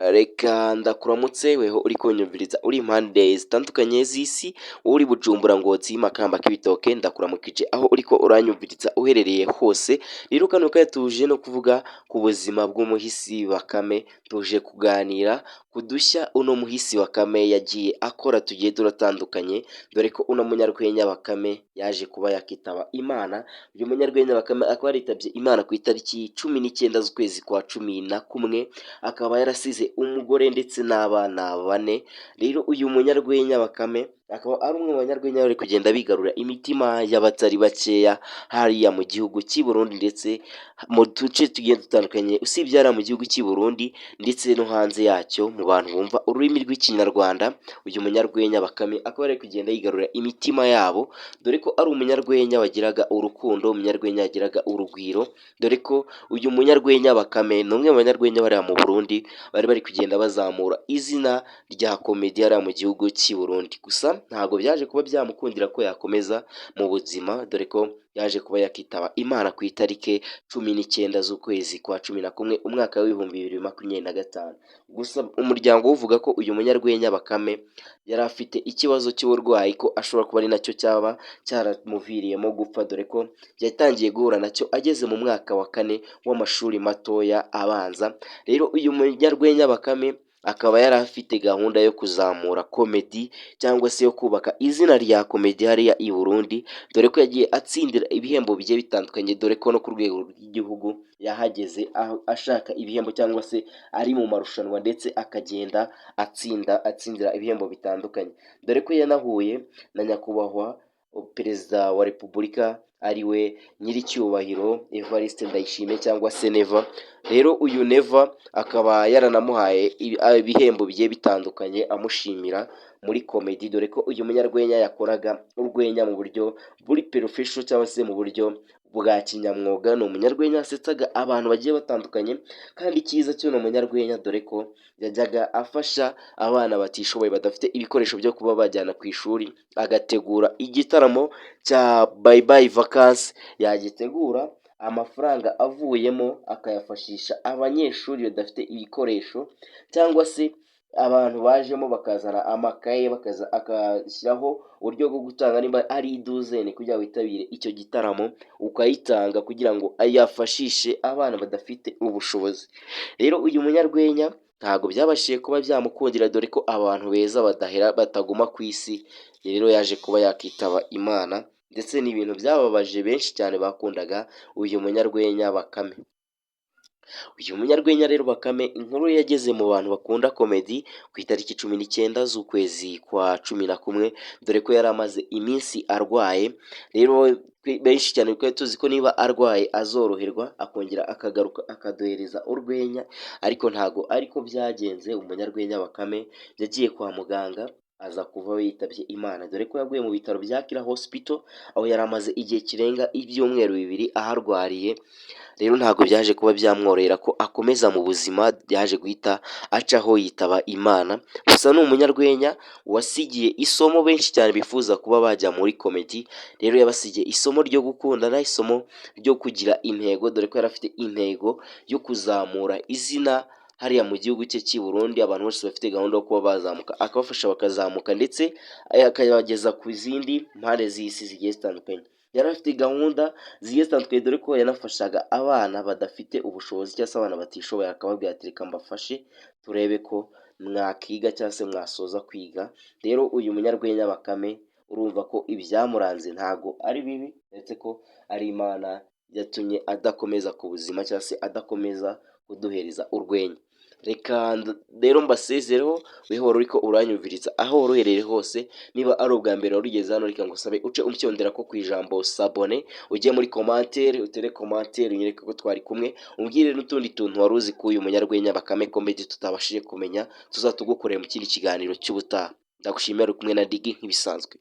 Reka ndakuramutse weho uri kunyumviriza uri impande zitandukanye z'isi, wowe uri Bujumbura, Ngozi, Makamba, Kibitoke, ndakuramukije aho uriko uranyumviriza uherereye hose. Rero kano kanya tuje no kuvuga ku buzima bw'umuhisi Bakame, tuje kuganira ku dushya uno muhisi Bakame yagiye akora tugiye turatandukanye, dore ko uno munyarwenya Bakame yaje kuba yakitaba Imana. Uyu munyarwenya Bakame akaba yaritabye Imana ku itariki 19 z'ukwezi kwa 11, akaba yarasize umugore ndetse n'abana bane. Rero uyu munyarwenya Bakame akaba ari umwe mu banyarwenya bari kugenda bigarura imitima y'abatari bakeya hariya mu gihugu cy'i Burundi, ndetse mu duce tugiye dutandukanye usibye hariya mu gihugu cy'i Burundi ndetse no hanze yacyo. Mu bantu bumva ururimi rw'ikinyarwanda, uyu munyarwenya Bakame akaba ari kugenda yigarurira imitima yabo, dore ko ari umunyarwenya wagiraga urukundo, umunyarwenya yagiraga urugwiro, dore ko uyu munyarwenya Bakame ni umwe mu banyarwenya bariya mu Burundi bari kugenda bazamura izina rya komedi hariya mu gihugu cy'i Burundi. Gusa ntabwo byaje kuba byamukundira ko yakomeza mu buzima, dore ko yaje kuba yakitaba Imana ku itariki 19 z'ukwezi kwa 11 umwaka w'ibihumbi 2025. Gusa umuryango uvuga ko uyu munyarwenya Bakame yari afite ikibazo cy'uburwayi, ko ashobora kuba ari nacyo cyaba cyaramuviriyemo gupfa, dore ko yatangiye guhura nacyo ageze mu mwaka wa 4 w'amashuri matoya abanza. Rero uyu munyarwenya Bakame akaba yari afite gahunda yo kuzamura komedi cyangwa se yo kubaka izina rya komedi hariya i Burundi, dore ko yagiye atsindira ibihembo bigiye bitandukanye, dore ko no ku rwego rw'igihugu yahageze ashaka ibihembo cyangwa se ari mu marushanwa, ndetse akagenda atsindira ibihembo bitandukanye, dore ko yanahuye na nyakubahwa perezida wa repubulika ariwe nyiricyubahiro Evariste Ndayishimiye cyangwa se Neva. Rero uyu Neva akaba yaranamuhaye ibihembo bigiye bitandukanye amushimira muri komedi, dore ko uyu munyarwenya yakoraga urwenya mu buryo buri professional cyangwa se mu buryo bwa kinyamwuga. Ni umunyarwenya wasetsaga abantu bagiye batandukanye, kandi icyiza cy'uno munyarwenya dore ko yajyaga afasha abana batishoboye badafite ibikoresho byo kuba bajyana ku ishuri, agategura igitaramo cya Bye Bye Vacances, yagitegura amafaranga avuyemo akayafashisha abanyeshuri badafite ibikoresho, cyangwa se abantu bajemo bakazana amakaye akashyiraho uburyo bwo gutanga nimba ari iduzeni kugira ngo witabire icyo gitaramo, ukayitanga kugira ngo ayafashishe abana badafite ubushobozi. Rero uyu munyarwenya ntabwo byabashije kuba byamukundira, dore ko abantu beza badahera bataguma ku isi. Rero yaje kuba yakitaba Imana, ndetse n'ibintu byababaje benshi cyane bakundaga uyu munyarwenya Bakame. Uyu munyarwenya rero Bakame inkuru yageze mu bantu bakunda komedi ku itariki 19 z'ukwezi kwa 11, dore ko yari amaze iminsi arwaye. Rero benshi cyane twari tuzi ko niba arwaye azoroherwa akongera akagaruka akaduhereza urwenya, ariko ntago ariko byagenze. Umunyarwenya Bakame yagiye kwa muganga aza kuva yitabye Imana, dore ko yaguye mu bitaro bya Kira Hospital, aho yari amaze igihe kirenga ibyumweru 2 aharwariye. Rero ntabwo byaje kuba byamworohera ko akomeza mu buzima, yaje guhita acaho yitaba Imana. Gusa ni umunyarwenya wasigiye isomo benshi cyane bifuza kuba bajya muri komedi. Rero yabasigiye isomo ryo gukundana, isomo ryo kugira intego, dore ko yari afite intego yo kuzamura izina hariya mu gihugu cye cy'i Burundi. Abantu bose bafite gahunda yo kuba bazamuka akabafasha bakazamuka, ndetse akabageza ku zindi mpande z'isi zigiye zitandukanye. Yari afite gahunda zigiye zitandukanye, dore ko yanafashaga abana badafite ubushobozi cyangwa se abana batishoboye, akababwira ati reka mbafashe turebe ko mwakiga cyangwa se mwasoza kwiga. Rero uyu munyarwenya Bakame urumva ko ibyamuranze ntago ari bibi, ndetse ko ari Imana yatumye adakomeza ku buzima cyangwa se adakomeza kuduhereza urwenya. Reka rero mbasezereho wihora uriko uranyumviriza aho worohereye hose. Niba ari ubwa mbere warugeze hano, reka ngusabe uce umcyondera ko ku ijambo sabone, ujye muri commentaire utere commentaire unyereke ko twari kumwe, umbwire n'utundi tuntu wari uzi ko uyu munyarwenya Bakame komedi tutabashije kumenya, tuzatugukorera mu kindi kiganiro cy'ubutaha. Ndagushimira uri kumwe na Digi nk'ibisanzwe.